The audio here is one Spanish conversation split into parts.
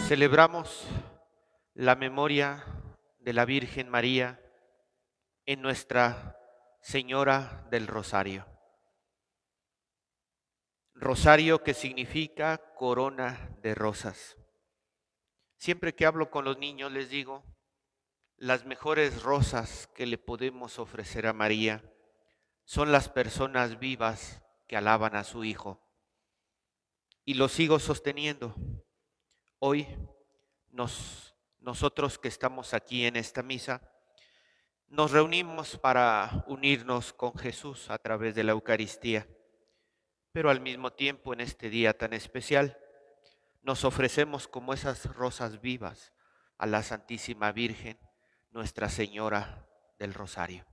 Celebramos la memoria de la Virgen María en Nuestra Señora del Rosario. Rosario que significa corona de rosas. Siempre que hablo con los niños les digo, las mejores rosas que le podemos ofrecer a María son las personas vivas que alaban a su Hijo. Y lo sigo sosteniendo. Hoy nosotros que estamos aquí en esta misa, nos reunimos para unirnos con Jesús a través de la Eucaristía, pero al mismo tiempo en este día tan especial nos ofrecemos como esas rosas vivas a la Santísima Virgen, Nuestra Señora del Rosario.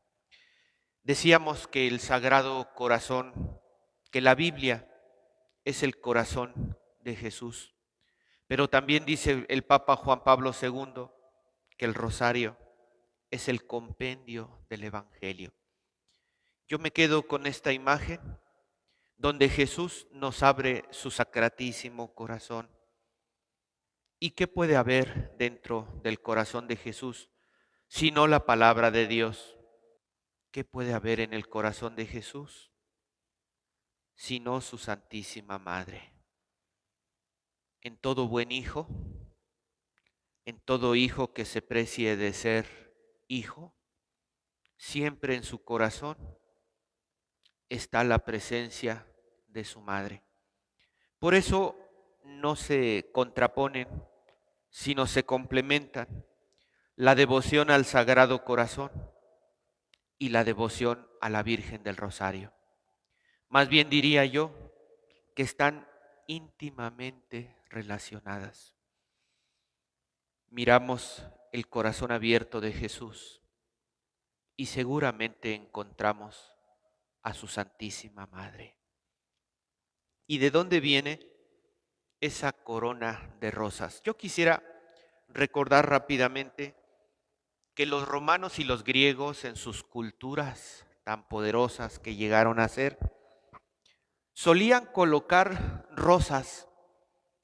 Decíamos que el Sagrado Corazón, que la Biblia es el corazón de Jesús, pero también dice el Papa Juan Pablo II que el rosario es el compendio del Evangelio. Yo me quedo con esta imagen donde Jesús nos abre su sacratísimo corazón. ¿Y qué puede haber dentro del corazón de Jesús sino la palabra de Dios? ¿Qué puede haber en el corazón de Jesús sino su Santísima Madre? En todo buen hijo, en todo hijo que se precie de ser hijo, siempre en su corazón está la presencia de su madre. Por eso no se contraponen, sino se complementan la devoción al Sagrado Corazón y la devoción a la Virgen del Rosario. Más bien diría yo que están íntimamente relacionadas. Miramos el corazón abierto de Jesús y seguramente encontramos a su Santísima Madre. ¿Y de dónde viene esa corona de rosas? Yo quisiera recordar rápidamente que los romanos y los griegos en sus culturas tan poderosas que llegaron a ser, solían colocar rosas,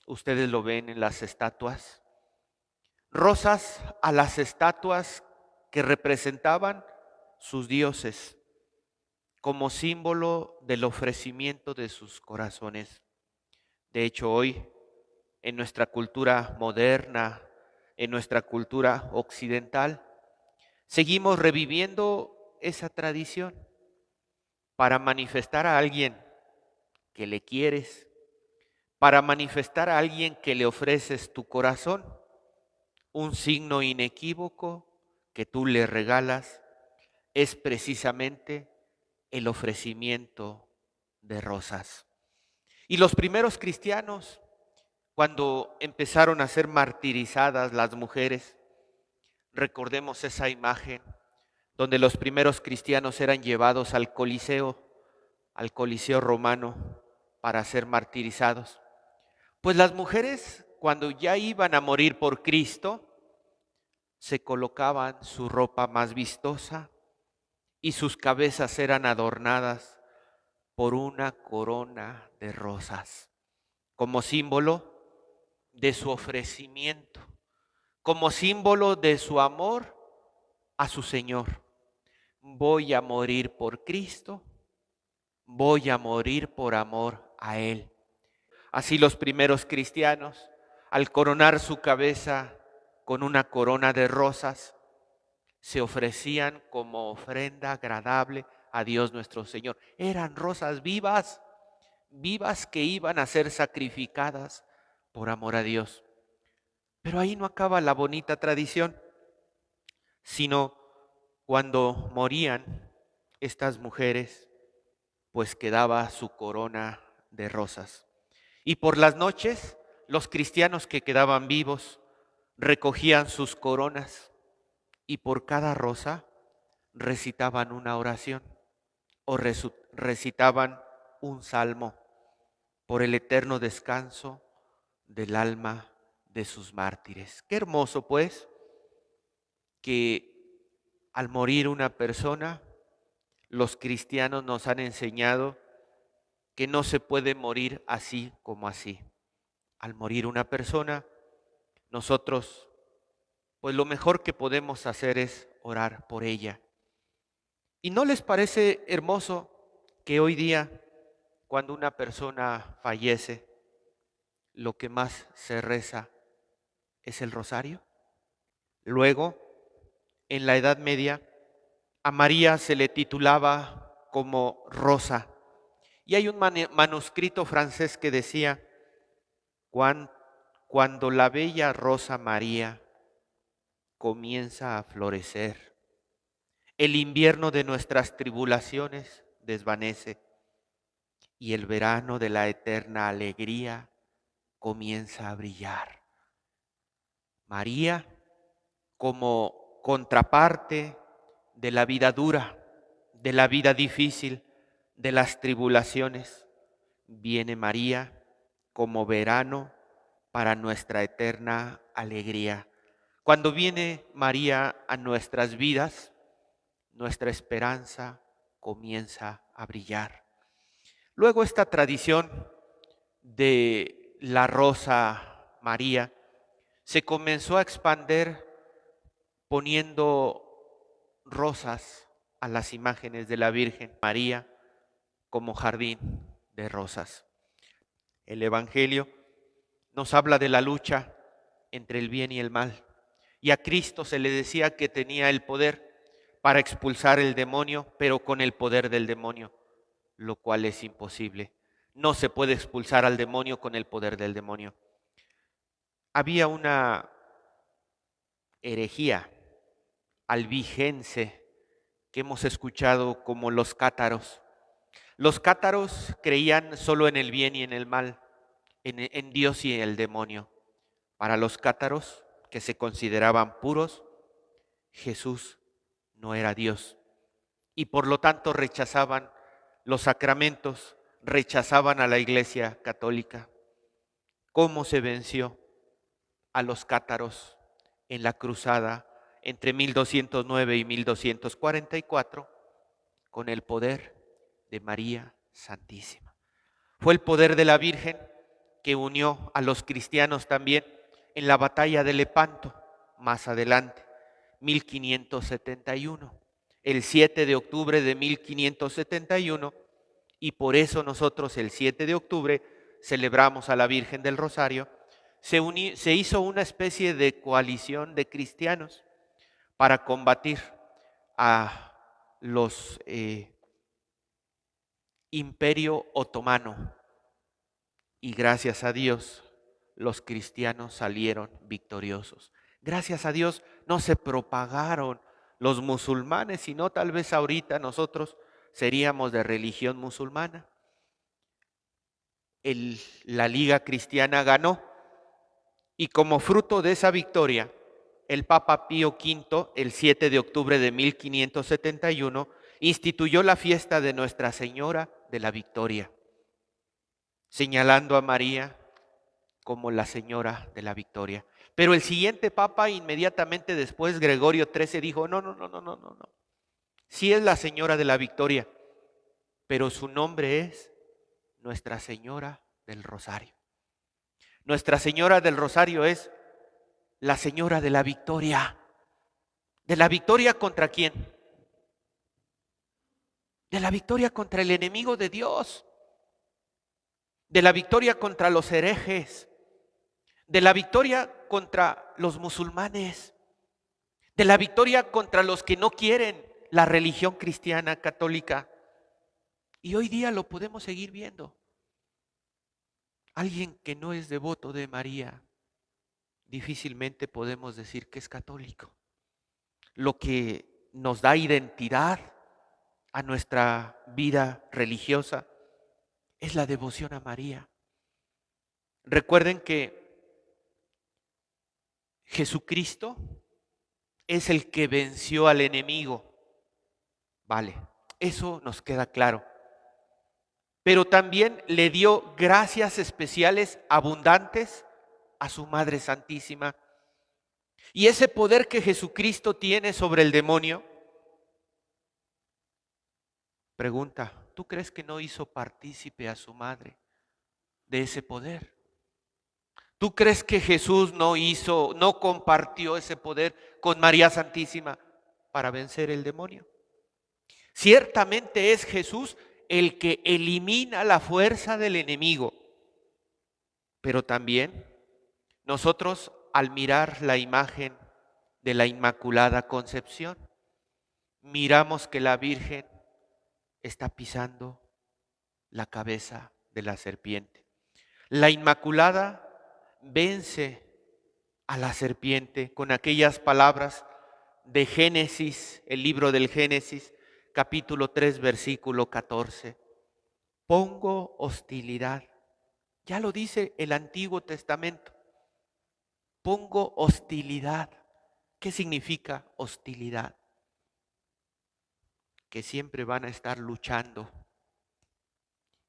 ustedes lo ven en las estatuas, rosas a las estatuas que representaban sus dioses, como símbolo del ofrecimiento de sus corazones. De hecho, hoy, en nuestra cultura moderna, en nuestra cultura occidental, seguimos reviviendo esa tradición para manifestar a alguien que le quieres, para manifestar a alguien que le ofreces tu corazón, un signo inequívoco que tú le regalas es precisamente el ofrecimiento de rosas. Y los primeros cristianos, cuando empezaron a ser martirizadas las mujeres, recordemos esa imagen donde los primeros cristianos eran llevados al Coliseo romano para ser martirizados. Pues las mujeres, cuando ya iban a morir por Cristo, se colocaban su ropa más vistosa y sus cabezas eran adornadas por una corona de rosas, como símbolo de su ofrecimiento, como símbolo de su amor a su Señor. Voy a morir por Cristo, voy a morir por amor a Él. Así los primeros cristianos, al coronar su cabeza con una corona de rosas, se ofrecían como ofrenda agradable a Dios nuestro Señor. Eran rosas vivas, vivas que iban a ser sacrificadas por amor a Dios. Pero ahí no acaba la bonita tradición, sino cuando morían estas mujeres, pues quedaba su corona de rosas. Y por las noches, los cristianos que quedaban vivos recogían sus coronas y por cada rosa recitaban una oración o recitaban un salmo por el eterno descanso del alma de sus mártires. Qué hermoso, pues, que al morir una persona, los cristianos nos han enseñado que no se puede morir así como así. Al morir una persona, nosotros, pues lo mejor que podemos hacer es orar por ella. ¿Y no les parece hermoso que hoy día, cuando una persona fallece, lo que más se reza es el rosario? Luego, en la Edad Media, a María se le titulaba como Rosa. Y hay un manuscrito francés que decía: Cuando la bella Rosa María comienza a florecer, el invierno de nuestras tribulaciones desvanece y el verano de la eterna alegría comienza a brillar. María, como contraparte de la vida dura, de la vida difícil, de las tribulaciones, viene María como verano para nuestra eterna alegría. Cuando viene María a nuestras vidas, nuestra esperanza comienza a brillar. Luego esta tradición de la Rosa María se comenzó a expandir poniendo rosas a las imágenes de la Virgen María como jardín de rosas. El Evangelio nos habla de la lucha entre el bien y el mal. Y a Cristo se le decía que tenía el poder para expulsar el demonio, pero con el poder del demonio, lo cual es imposible. No se puede expulsar al demonio con el poder del demonio. Había una herejía albigense que hemos escuchado como los cátaros. Los cátaros creían solo en el bien y en el mal, en Dios y en el demonio. Para los cátaros, que se consideraban puros, Jesús no era Dios y por lo tanto rechazaban los sacramentos, rechazaban a la Iglesia católica. ¿Cómo se venció a los cátaros en la cruzada entre 1209 y 1244? Con el poder de María Santísima. Fue el poder de la Virgen que unió a los cristianos también en la batalla de Lepanto, más adelante, 1571, el 7 de octubre de 1571, y por eso nosotros el 7 de octubre celebramos a la Virgen del Rosario. Se hizo una especie de coalición de cristianos para combatir a los Imperio Otomano. Y gracias a Dios, los cristianos salieron victoriosos. Gracias a Dios no se propagaron los musulmanes, sino tal vez ahorita nosotros seríamos de religión musulmana. La Liga Cristiana ganó y como fruto de esa victoria, el Papa Pío V, el 7 de octubre de 1571, instituyó la fiesta de Nuestra Señora de la Victoria, señalando a María como la Señora de la Victoria. Pero el siguiente Papa, inmediatamente después, Gregorio XIII, dijo: no. Sí es la Señora de la Victoria, pero su nombre es Nuestra Señora del Rosario. Nuestra Señora del Rosario es la Señora de la Victoria. ¿De la victoria contra quién? De la victoria contra el enemigo de Dios. De la victoria contra los herejes. De la victoria contra los musulmanes. De la victoria contra los que no quieren la religión cristiana católica. Y hoy día lo podemos seguir viendo. Alguien que no es devoto de María, difícilmente podemos decir que es católico. Lo que nos da identidad a nuestra vida religiosa es la devoción a María. Recuerden que Jesucristo es el que venció al enemigo. Vale, eso nos queda claro. Pero también le dio gracias especiales, abundantes, a su Madre Santísima. Y ese poder que Jesucristo tiene sobre el demonio, pregunta, ¿tú crees que no hizo partícipe a su madre de ese poder? ¿Tú crees que Jesús no compartió ese poder con María Santísima para vencer el demonio? Ciertamente es Jesús el que elimina la fuerza del enemigo, pero también nosotros al mirar la imagen de la Inmaculada Concepción, miramos que la Virgen está pisando la cabeza de la serpiente. La Inmaculada vence a la serpiente con aquellas palabras de Génesis, el libro del Génesis, capítulo 3, versículo 14. Pongo hostilidad. Ya lo dice el Antiguo Testamento. Pongo hostilidad. ¿Qué significa hostilidad? Que siempre van a estar luchando.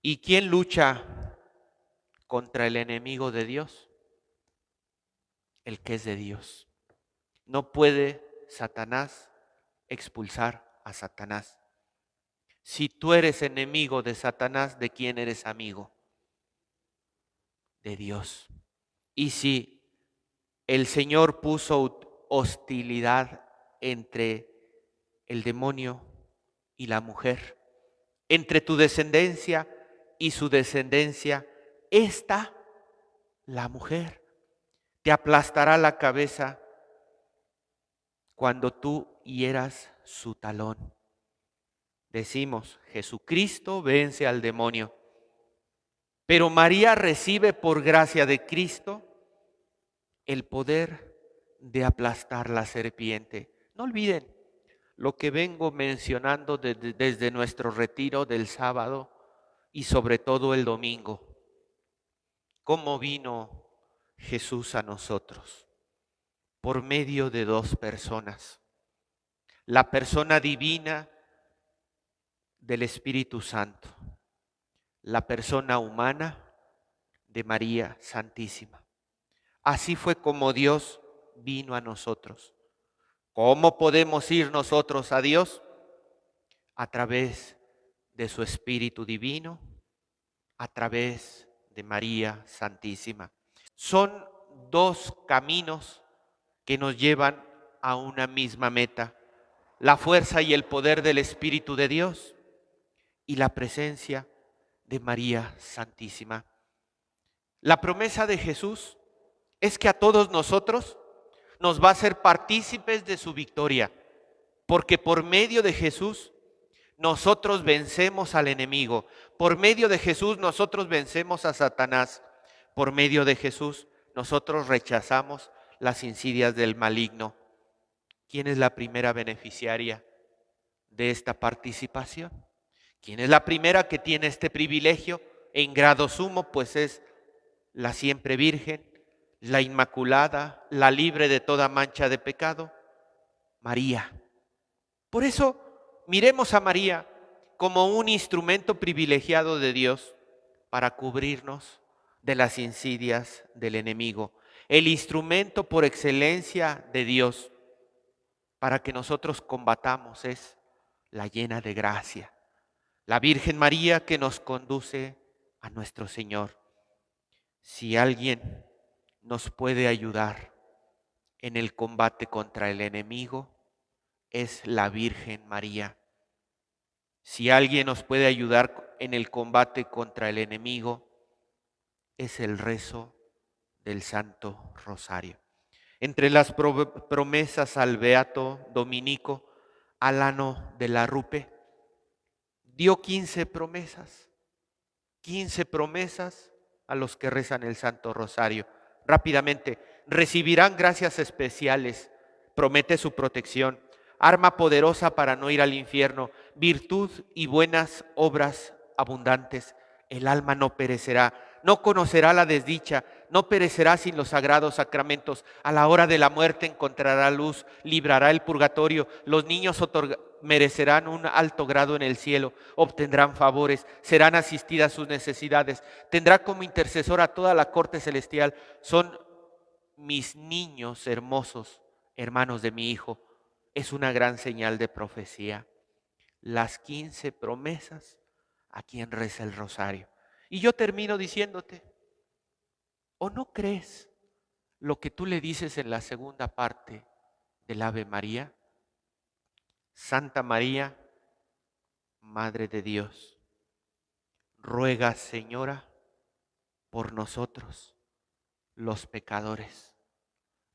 ¿Y quién lucha contra el enemigo de Dios? El que es de Dios. No puede Satanás expulsar a Satanás. Si tú eres enemigo de Satanás, ¿de quién eres amigo? De Dios. Y si el Señor puso hostilidad entre el demonio y la mujer, entre tu descendencia y su descendencia, esta, la mujer, te aplastará la cabeza cuando tú hieras su talón. Decimos, Jesucristo vence al demonio, pero María recibe por gracia de Cristo el poder de aplastar la serpiente. No olviden lo que vengo mencionando desde nuestro retiro del sábado y sobre todo el domingo. ¿Cómo vino Jesús a nosotros? Por medio de dos personas. La persona divina del Espíritu Santo, la persona humana de María Santísima. Así fue como Dios vino a nosotros. ¿Cómo podemos ir nosotros a Dios? A través de su Espíritu Divino, a través de María Santísima. Son dos caminos que nos llevan a una misma meta: la fuerza y el poder del Espíritu de Dios y la presencia de María Santísima. La promesa de Jesús es que a todos nosotros nos va a hacer partícipes de su victoria, porque por medio de Jesús nosotros vencemos al enemigo, por medio de Jesús nosotros vencemos a Satanás, por medio de Jesús nosotros rechazamos las insidias del maligno. ¿Quién es la primera beneficiaria de esta participación? ¿Quién es la primera que tiene este privilegio en grado sumo? Pues es la siempre Virgen, la Inmaculada, la libre de toda mancha de pecado, María. Por eso miremos a María como un instrumento privilegiado de Dios para cubrirnos de las insidias del enemigo, el instrumento por excelencia de Dios para que nosotros combatamos es la llena de gracia, la Virgen María que nos conduce a nuestro Señor. Si alguien nos puede ayudar en el combate contra el enemigo, es la Virgen María. Si alguien nos puede ayudar en el combate contra el enemigo, es el rezo del Santo Rosario. Entre las promesas al beato Dominico Alano de la Rupe, dio 15 promesas a los que rezan el Santo Rosario. Rápidamente, recibirán gracias especiales, promete su protección, arma poderosa para no ir al infierno, virtud y buenas obras abundantes. El alma no perecerá, no conocerá la desdicha, no perecerá sin los sagrados sacramentos. A la hora de la muerte encontrará luz, librará el purgatorio. Los niños merecerán un alto grado en el cielo, obtendrán favores, serán asistidas sus necesidades. Tendrá como intercesor a toda la corte celestial. Son mis niños hermosos, hermanos de mi Hijo. Es una gran señal de profecía. Las 15 promesas a quien reza el rosario. Y yo termino diciéndote, ¿O no crees lo que tú le dices en la segunda parte del Ave María? Santa María, Madre de Dios, ruega, Señora, por nosotros, los pecadores,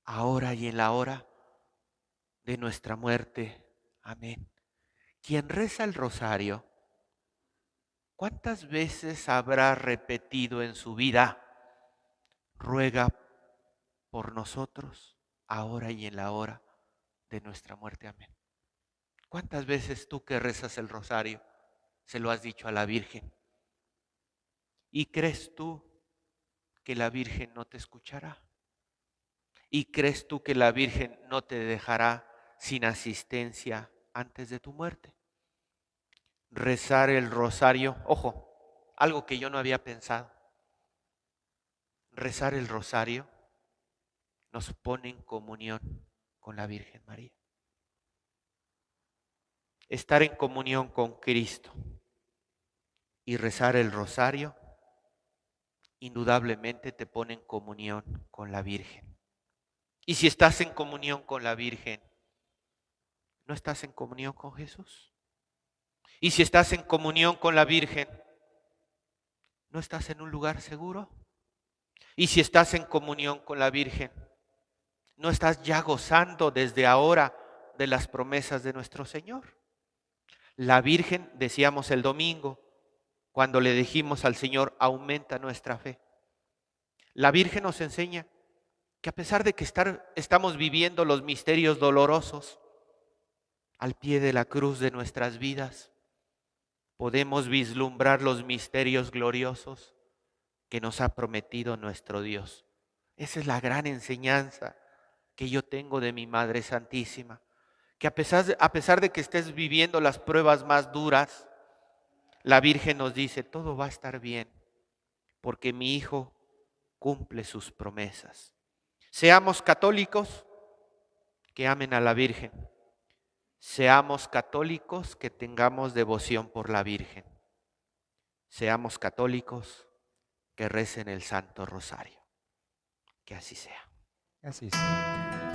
ahora y en la hora de nuestra muerte. Amén. Quien reza el rosario, ¿cuántas veces habrá repetido en su vida, ruega por nosotros, ahora y en la hora de nuestra muerte? Amén. ¿Cuántas veces tú que rezas el rosario se lo has dicho a la Virgen? ¿Y crees tú que la Virgen no te escuchará? ¿Y crees tú que la Virgen no te dejará sin asistencia antes de tu muerte? Rezar el rosario, ojo, algo que yo no había pensado. Rezar el rosario nos pone en comunión con la Virgen María. Estar en comunión con Cristo y rezar el rosario indudablemente te pone en comunión con la Virgen. Y si estás en comunión con la Virgen, ¿no estás en comunión con Jesús? Y si estás en comunión con la Virgen, ¿no estás en un lugar seguro? Y si estás en comunión con la Virgen, ¿no estás ya gozando desde ahora de las promesas de nuestro Señor? La Virgen, decíamos el domingo, cuando le dijimos al Señor, aumenta nuestra fe. La Virgen nos enseña que a pesar de que estamos viviendo los misterios dolorosos al pie de la cruz de nuestras vidas, podemos vislumbrar los misterios gloriosos que nos ha prometido nuestro Dios. Esa es la gran enseñanza que yo tengo de mi Madre Santísima, que a pesar de que estés viviendo las pruebas más duras, la Virgen nos dice, todo va a estar bien, porque mi Hijo cumple sus promesas. Seamos católicos que amen a la Virgen. Seamos católicos que tengamos devoción por la Virgen. Seamos católicos que recen el Santo Rosario. Que así sea. Así sea.